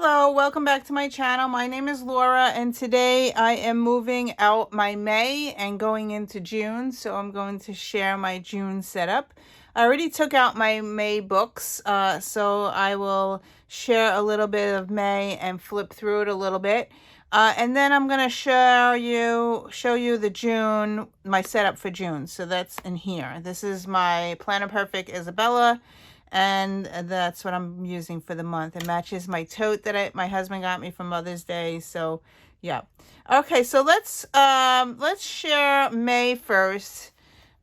Hello, welcome back to my channel. My name is Laura, and today I am moving out my May and going into June, so I'm going to share my June setup. I already took out my May books, so I will share a little bit of May and flip through it a little bit. And then I'm going to show you the June, my setup for June. So that's in here. This is my Planner Perfect Isabella. And that's what I'm using for the month. It matches my tote that my husband got me for Mother's Day. So yeah. Okay, so let's share May first.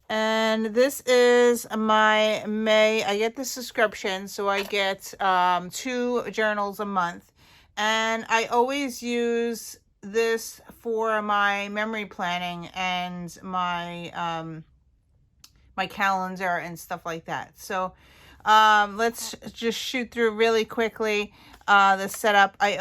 And this is my May. I get the subscription, so I get 2 journals a month. And I always use this for my memory planning and my my calendar and stuff like that. So let's just shoot through really quickly the setup. I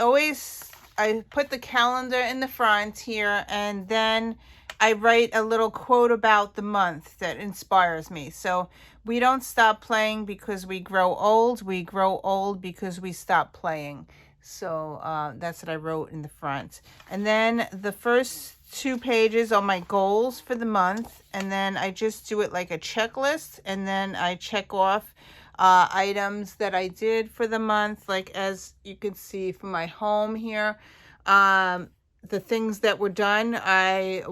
put the calendar in the front here, and then I write a little quote about the month that inspires me. So we don't stop playing because we grow old. We grow old because we stop playing. So that's what I wrote in the front. And then the first 2 pages are my goals for the month. And then I just do it like a checklist. And then I check off items that I did for the month, like as you can see from my home here. The things that were done, I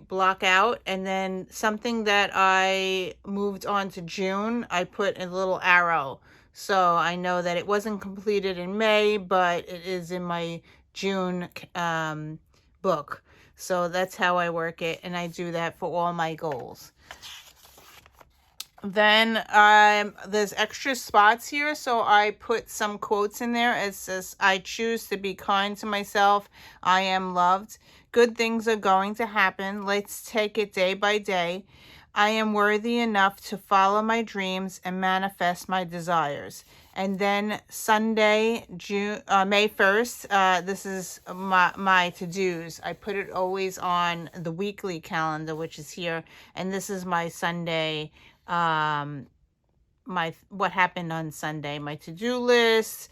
block out, and then something that I moved on to June, I put a little arrow. So I know that it wasn't completed in May, but it is in my June book. So that's how I work it, and I do that for all my goals. Then there's extra spots here, so I put some quotes in there. It says, I choose to be kind to myself. I am loved. Good things are going to happen. Let's take it day by day. I am worthy enough to follow my dreams and manifest my desires. And then Sunday, May 1st, this is my to-dos. I put it always on the weekly calendar, which is here. And this is my Sunday, what happened on Sunday, my to-do list,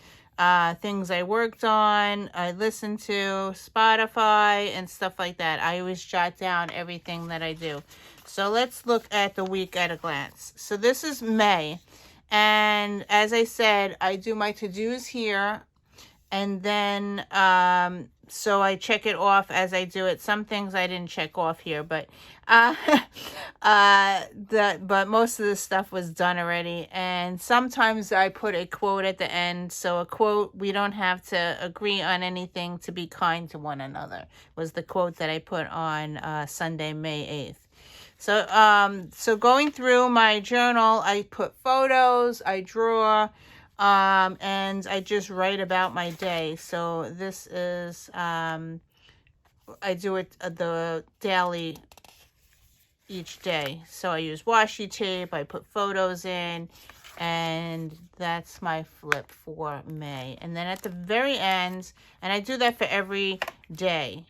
things I worked on, I listened to, Spotify, and stuff like that. I always jot down everything that I do. So let's look at the week at a glance. So this is May. And as I said, I do my to-dos here. And then, so I check it off as I do it. Some things I didn't check off here, but but most of the stuff was done already. And sometimes I put a quote at the end. So a quote, we don't have to agree on anything, to be kind to one another, was the quote that I put on Sunday, May 8th. So going through my journal, I put photos, I draw, and I just write about my day. So this is, I do it the daily each day. So I use washi tape, I put photos in, and that's my flip for May. And then at the very end, and I do that for every day,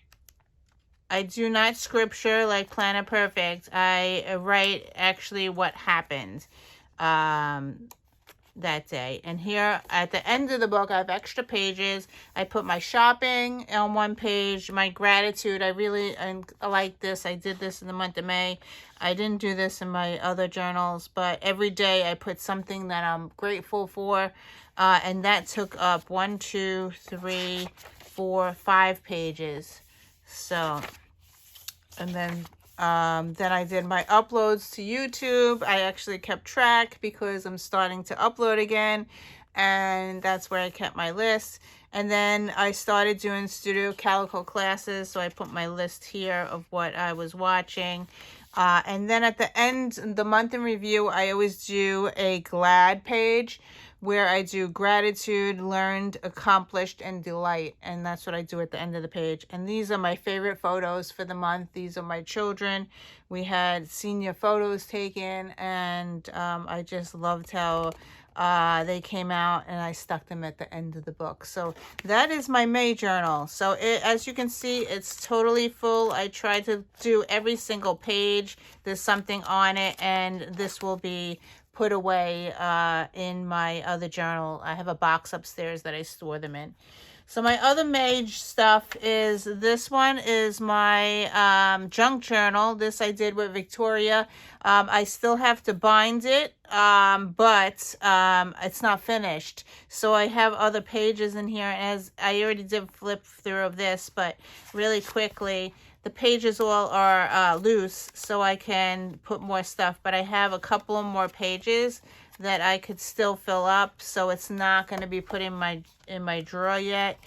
I do not scripture like Planner Perfect. I write actually what happened that day. And here at the end of the book, I have extra pages. I put my shopping on one page, my gratitude. I like this. I did this in the month of May. I didn't do this in my other journals, but every day I put something that I'm grateful for. And that took up 1, 2, 3, 4, 5 pages. So, and then I did my uploads to YouTube. I actually kept track because I'm starting to upload again, and that's where I kept my list. And then I started doing Studio Calico classes, so I put my list here of what I was watching. And then at the end, the month in review, I always do a glad page where I do gratitude, learned, accomplished, and delight. And that's what I do at the end of the page. And these are my favorite photos for the month. These are my children. We had senior photos taken, and I just loved how they came out, and I stuck them at the end of the book. So that is my May journal. So as you can see, it's totally full. I try to do every single page. There's something on it, and this will be put away in my other journal. I have a box upstairs that I store them in. So my other mage stuff is, this one is my junk journal. This I did with Victoria. I still have to bind it, but it's not finished. So I have other pages in here. As I already did flip through of this, but really quickly, the pages all are loose, so I can put more stuff. But I have a couple of more pages that I could still fill up, so it's not going to be put in my drawer yet,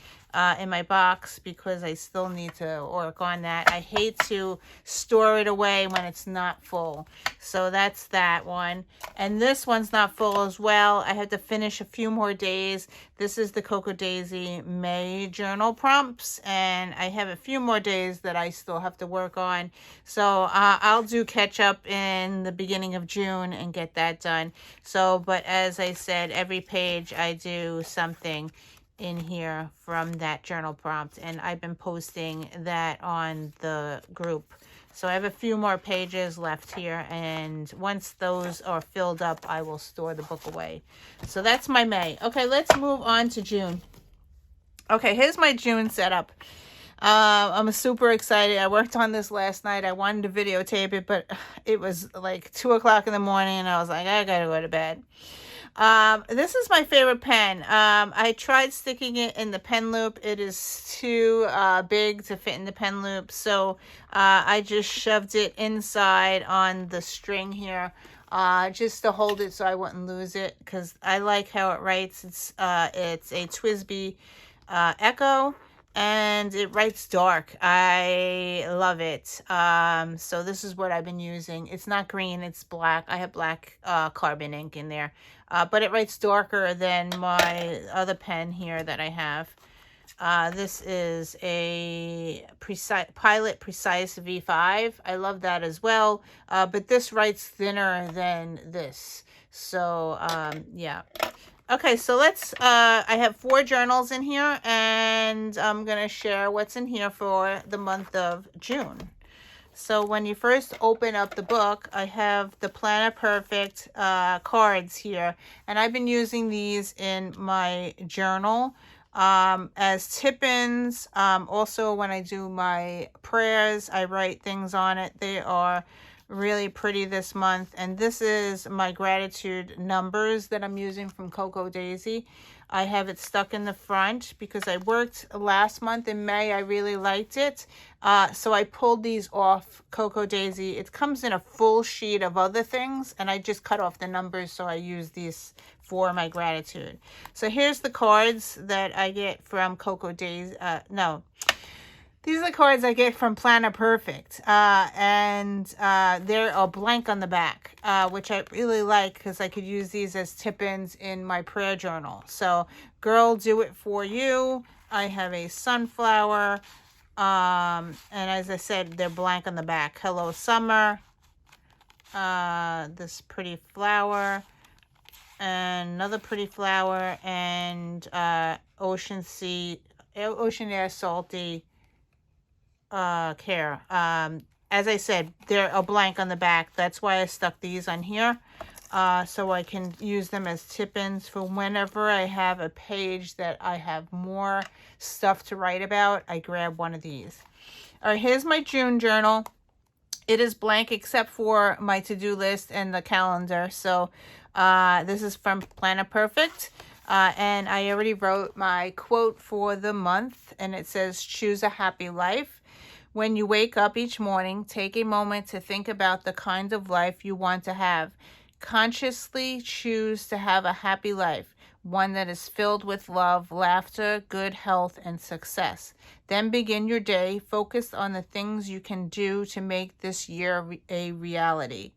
in my box, because I still need to work on that. I hate to store it away when it's not full. So that's that one. And this one's not full as well. I had to finish a few more days. This is the Coco Daisy May journal prompts, and I have a few more days that I still have to work on. So I'll do catch up in the beginning of June and get that done. So, but as I said, every page I do something in here from that journal prompt, and I've been posting that on the group. So I have a few more pages left here, and once those are filled up, I will store the book away. So that's my May. Okay, let's move on to June. Okay, here's my June setup. I'm super excited. I worked on this last night. I wanted to videotape it, but it was like 2 o'clock in the morning, and I was like, I gotta go to bed. This is my favorite pen. I tried sticking it in the pen loop. It is too big to fit in the pen loop, so I just shoved it inside on the string here, just to hold it so I wouldn't lose it, because I like how it writes. It's a TWSBI Echo, and it writes dark. I love it. So this is what I've been using. It's not green, it's black. I have black carbon ink in there. But it writes darker than my other pen here that I have. This is a Pilot Precise V5. I love that as well. But this writes thinner than this. So, yeah. Okay, so let's, I have 4 journals in here, and I'm going to share what's in here for the month of June. So when you first open up the book, I have the Planner Perfect cards here, and I've been using these in my journal as tip-ins. Also, when I do my prayers, I write things on it. They are really pretty this month, and this is my gratitude numbers that I'm using from Coco Daisy. I have it stuck in the front because I worked last month in May. I really liked it. So I pulled these off Coco Daisy. It comes in a full sheet of other things, and I just cut off the numbers, so I use these for my gratitude. So here's the cards that I get from Coco Daisy. These are the cards I get from Planner Perfect, and they're blank on the back, which I really like because I could use these as tip-ins in my prayer journal. So, girl, do it for you. I have a sunflower, and as I said, they're blank on the back. Hello, summer. This pretty flower, and another pretty flower, and ocean air, salty. Care. As I said, they're a blank on the back. That's why I stuck these on here, so I can use them as tip-ins for whenever I have a page that I have more stuff to write about. I grab one of these. All right, here's my June journal. It is blank except for my to-do list and the calendar. So this is from Planner Perfect. And I already wrote my quote for the month, and it says, choose a happy life. When you wake up each morning, take a moment to think about the kind of life you want to have. Consciously choose to have a happy life, one that is filled with love, laughter, good health, and success. Then begin your day focused on the things you can do to make this year a reality.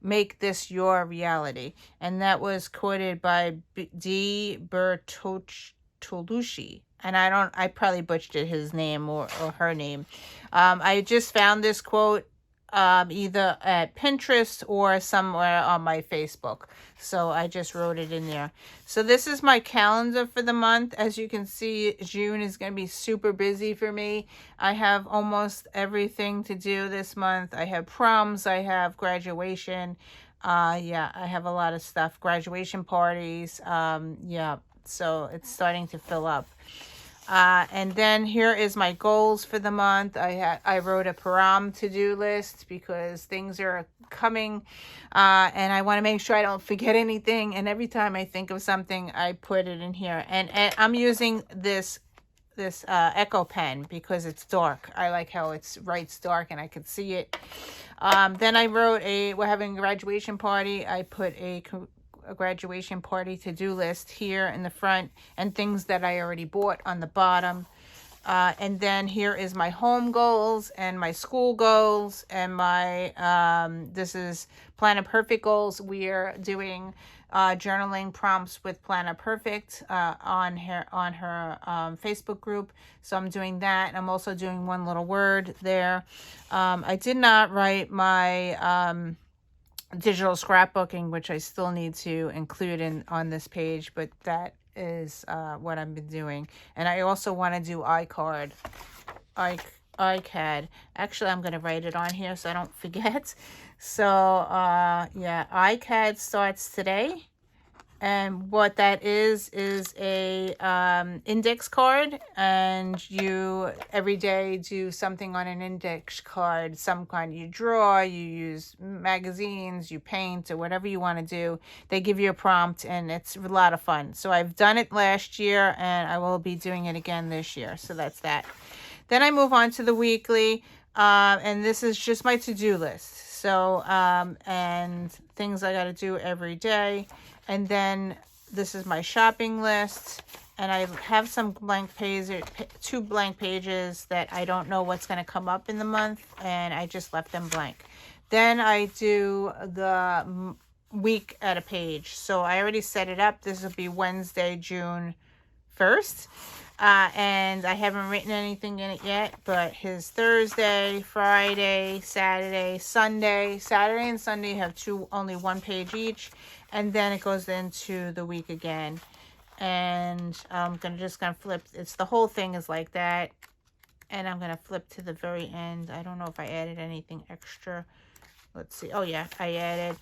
Make this your reality. And that was quoted by D. Bertolucci. And I probably butchered his name or her name. I just found this quote either at Pinterest or somewhere on my Facebook. So I just wrote it in there. So this is my calendar for the month. As you can see, June is going to be super busy for me. I have almost everything to do this month. I have proms. I have graduation. Yeah, I have a lot of stuff. Graduation parties. Yeah, so it's starting to fill up. And then here is my goals for the month. I wrote a param to-do list because things are coming, and I want to make sure I don't forget anything. And every time I think of something, I put it in here. And I'm using this Echo pen because it's dark. I like how it writes dark and I could see it. Then I wrote we're having a graduation party. I put a graduation party to-do list here in the front, and things that I already bought on the bottom. And then here is my home goals and my school goals and my this is Planet Perfect goals. We are doing journaling prompts with Planet Perfect on her Facebook group. So I'm doing that, and I'm also doing one little word there. I did not write my digital scrapbooking, which I still need to include on this page, but that is what I've been doing. And I also want to do iCard. Actually, I'm going to write it on here so I don't forget. So yeah, iCAD starts today. And what that is a index card, and you every day do something on an index card, some kind. You draw, you use magazines, you paint, or whatever you want to do. They give you a prompt, and it's a lot of fun. So I've done it last year, and I will be doing it again this year. So that's that. Then I move on to the weekly, and this is just my to-do list. So and things I got to do every day. And then this is my shopping list, and I have some blank pages, 2 blank pages that I don't know what's going to come up in the month, and I just left them blank. Then I do the week at a page. So I already set it up. This will be Wednesday, June 1st. And I haven't written anything in it yet, but his Thursday, Friday, Saturday, Sunday. Saturday and Sunday have only 1 page each, and then it goes into the week again. And I'm just gonna flip. The whole thing is like that, and I'm gonna flip to the very end. I don't know if I added anything extra. Let's see. Oh yeah, I added.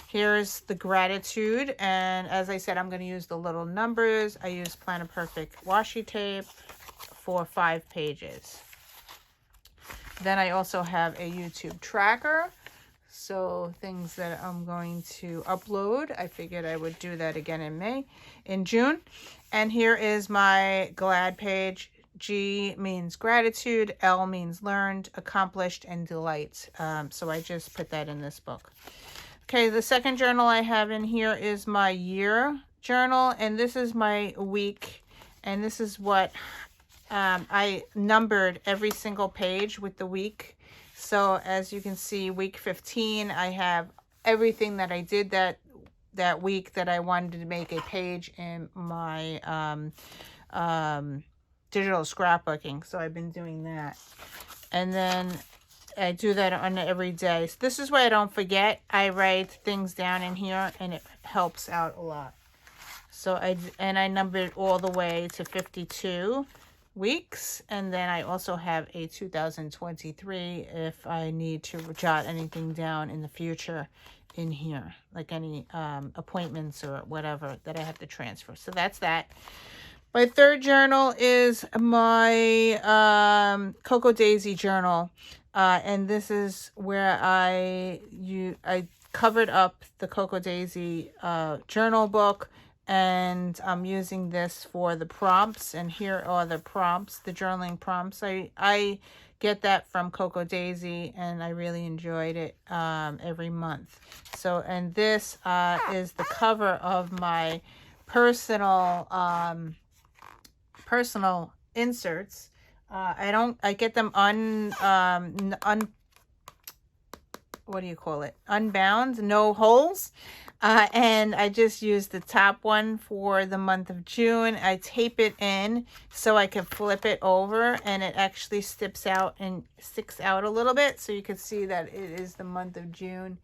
Here's the gratitude, and as I said, I'm going to use the little numbers. I use Planet Perfect washi tape for 5 pages. Then I also have a YouTube tracker, so things that I'm going to upload. I figured I would do that again in June. And here is my glad page. G means gratitude, L means learned, accomplished, and delight. So I just put that in this book. Okay, the second journal I have in here is my year journal, and this is my week, and this is what I numbered every single page with the week. So as you can see, week 15, I have everything that I did that week that I wanted to make a page in my digital scrapbooking. So I've been doing that, and then I do that on every day. So this is why I don't forget. I write things down in here, and it helps out a lot. So I numbered all the way to 52 weeks, and then I also have a 2023 if I need to jot anything down in the future in here, like any appointments or whatever that I have to transfer. So that's that. My third journal is my Coco Daisy journal, and this is where I covered up the Coco Daisy journal book, and I'm using this for the prompts. And here are the prompts, the journaling prompts. I get that from Coco Daisy, and I really enjoyed it every month. So, and this is the cover of my personal inserts. I get them what do you call it? Unbound, no holes. And I just use the top one for the month of June. I tape it in so I can flip it over, and it actually sticks out a little bit, so you can see that it is the month of June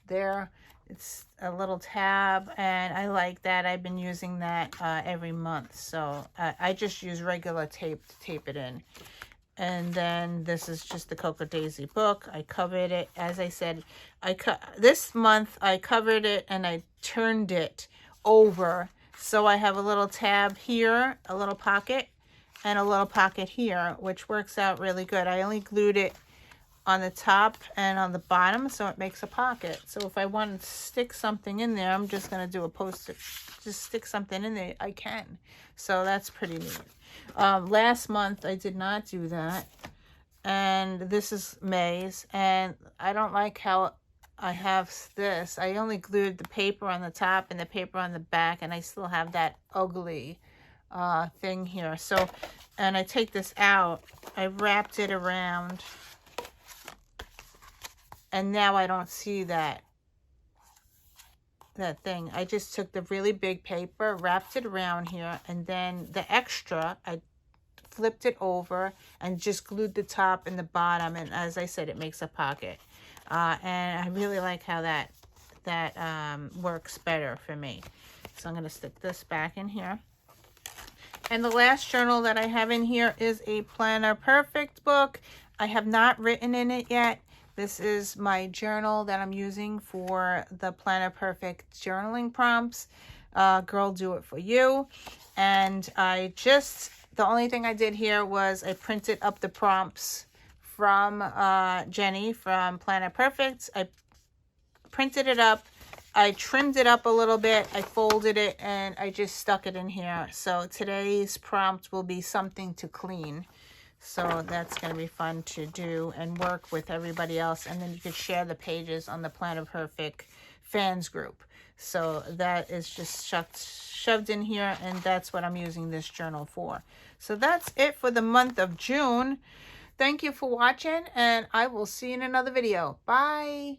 there. It's a little tab, and I like that. I've been using that every month. So I just use regular tape to tape it in. And then this is just the Coco Daisy book. I covered it. As I said, this month I covered it and I turned it over. So I have a little tab here, a little pocket, and a little pocket here, which works out really good. I only glued it on the top and on the bottom, so it makes a pocket. So if I want to stick something in there, I'm just going to do a post-it, just stick something in there, I can. So that's pretty neat. Last month I did not do that, and this is May's, and I don't like how I have this. I only glued the paper on the top and the paper on the back, and I still have that ugly thing here. So, and I take this out, I wrapped it around, and now I don't see that thing. I just took the really big paper, wrapped it around here, and then the extra, I flipped it over and just glued the top and the bottom, and as I said, it makes a pocket. And I really like how that works better for me. So I'm going to stick this back in here. And the last journal that I have in here is a Planner Perfect book. I have not written in it yet. This is my journal that I'm using for the Planner Perfect journaling prompts. Girl, do it for you. And the only thing I did here was I printed up the prompts from Jenny from Planner Perfect. I printed it up. I trimmed it up a little bit. I folded it and I just stuck it in here. So today's prompt will be something to clean. So that's going to be fun to do and work with everybody else. And then you could share the pages on the Planner Perfect fans group. So that is just shoved in here, and that's what I'm using this journal for. So that's it for the month of June. Thank you for watching, and I will see you in another video. Bye.